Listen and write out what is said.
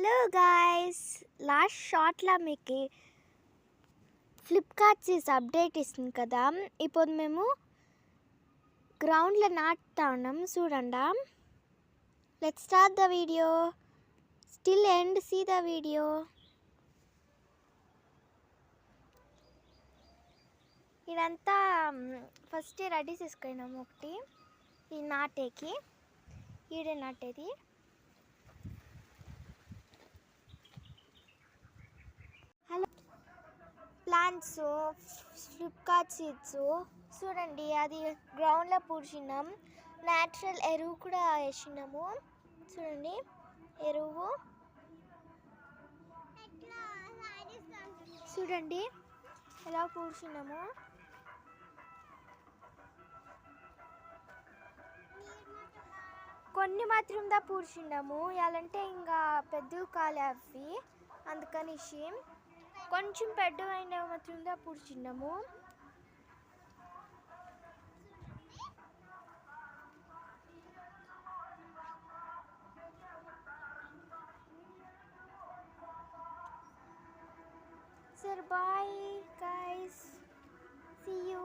Hello guys, last షార్ట్లో మీకు Flipkart చేసి అప్డేట్ ఇస్తుంది కదా. ఇప్పుడు మేము గ్రౌండ్లో నాటుతా ఉన్నాం చూడండి. Let's start the video. Still end see the video. ఇదంతా ఫస్ట్ రెడీ చేసుకున్నాము. ఒకటి ఈ నాటేకి ఈడే నాటేది. హలో ప్లాంట్స్ ఫ్లిప్కార్ట్ సీడ్స్ చూడండి, అది గ్రౌండ్లో పూడ్చినాం. న్యాచురల్ ఎరువు కూడా వేసినాము. చూడండి ఎరువు చూడండి ఎలా పూడ్చినాము. కొన్ని మాత్రం దా పూడ్చినాము, ఎలాంటే ఇంకా పెద్దవి కాలే అవి, అందుకనేసి కొంచెం పెద్దవైన మాత్రం దా పూడ్చినాము. Sir, bye guys, see you.